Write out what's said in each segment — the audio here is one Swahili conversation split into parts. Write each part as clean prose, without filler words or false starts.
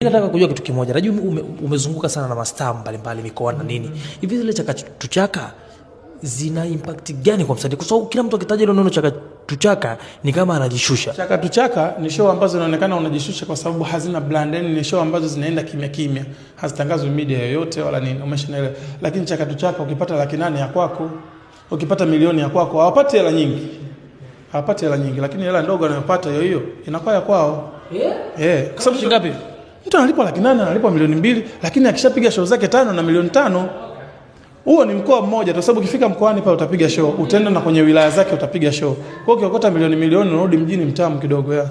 Nataka kujua kitu kimoja. Najua umezunguka sana na mastaa mbalimbali mikoa na nini. Hivi zile chaka chaka zina impact gani kwa msanii? Kwa sababu kila mtu akitaja ile neno chaka chaka ni kama anajishusha. Chaka chaka ni show ambazo zinaonekana unajishusha kwa sababu hazina brand, ni show ambazo zinaenda kimya kimya, hazitangazwi media yoyote wala nini, umeshaelewa. Lakini chaka chaka ukipata 800,000 ya kwako, ukipata milioni ya kwako, hawapati hela nyingi. Hawapati hela nyingi, lakini hela ndogo anayopata hiyo inakuwa ya kwao. Kwa sababu shilingi ngapi? Mtu analipwa 800,000, analipwa milioni 2, lakini akishapiga show zake 5 na milioni 5, huo ni mkoa mmoja. Kwa sababu ukifika mkoani pale utapiga show, utaenda na kwenye wilaya zake utapiga show. Kwa hiyo ukiokota milioni unarudi mjini mtamu kidogo ya.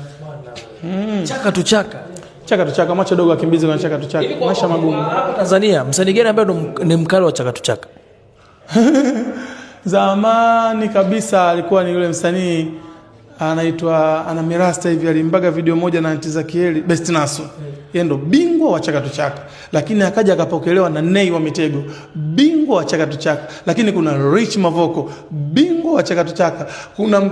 Chaka chaka. Chaka chaka, macho dogo akimbizi kwa chaka chaka. Maisha magumu. Tanzania, msanii gani ambaye ni mkali wa chaka chaka? Zamani kabisa alikuwa ni yule msanii anaitwa ana Mirasta hivi, alimbaga video moja na Antiza Kieli, Best Naso. Yeye ndo bingwa wa chaka chaka, lakini akaja akapokelewa na Nei wa Mitego, bingwa wa chaka chaka. Lakini kuna Rich Mavoko, bingwa wa chaka chaka. Kuna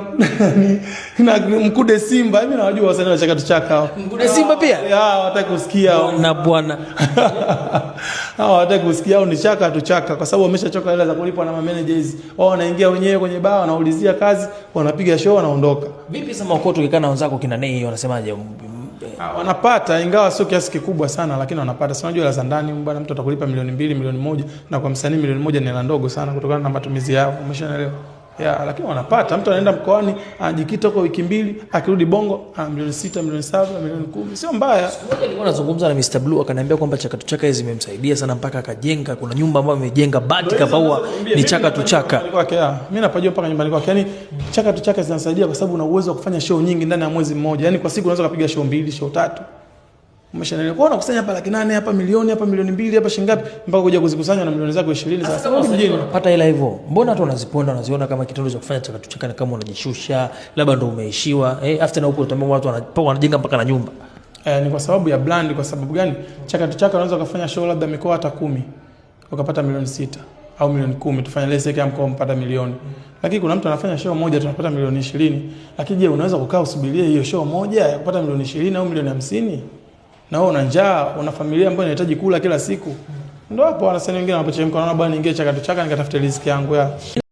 na Mkude Simba, mimi nawajua wasanii wa chaka chaka. Mkude Simba pia? Hawataka kusikia na bwana. Hawataka kusikia au ni chaka chaka kwa sababu wameshachoka hela za kulipwa na managers. Wao wanaingia wenyewe kwenye baa, wanaulizia kazi, wanapiga show, wanaondoka. Vipi sema uko tukikaa na wenzako kina Nei wanasemaje? Wanapata, ingawa sio kiasi kikubwa sana, lakini wanapata. Si unajua hela za ndani, bwana, mtu atakulipa milioni 2, milioni 1, na kwa msanii milioni 1 ni hela ndogo sana kutokana na matumizi yao, umeshaelewa. Lakini wanapata. Mtu anaenda mkoani, anajikita kwa wiki 2, akirudi Bongo, milioni 6, milioni 7, milioni 10. Sio mbaya. Nilikuwa nazungumza na Mr Blue akaniambia kwamba chaka chaka hizi zimemsaidia sana mpaka akajenga, kuna nyumba ambayo amejenga bati kapaua ni chaka chaka. Mimi napajua mpaka nyumbani kwake. Yaani chaka chaka zinasaidia kwa sababu una uwezo wa kufanya show nyingi ndani ya mwezi mmoja. Yaani kwa siku unaweza kupiga show 2, show 3. Umeshaelewa. Kwa unakusanya hapa 800,000, hapa milioni, hapa milioni 2, hapa shilingi ngapi mpaka kuja kuzikusanya na milioni zako 20 sasa. Mjini unapata hela hivyo. Mbona watu wanaziponda, wanaziona kama kitendo cha kufanya chaka chaka ni kama unajishusha, labda ndio umeishiwa. After na huko utamwona watu wanajenga mpaka na nyumba. Ni kwa sababu ya brand. Kwa sababu gani? Chaka chaka unaweza kufanya show labda mikoa hata 10 ukapata milioni 6 au milioni 10, tufanye lese kama mkoa mpata milioni. Lakini kuna mtu anafanya show moja tunapata milioni 20. Lakini je, unaweza kukaa usubirie hiyo show moja ya kupata milioni 20 au milioni 50? Na wewe una njaa, una familia ambayo inahitaji kula kila siku. Ndio hapo wanasema wengine wanapochemka, wanaona bwana, niingie chaka chaka nikatafute riziki yangu ya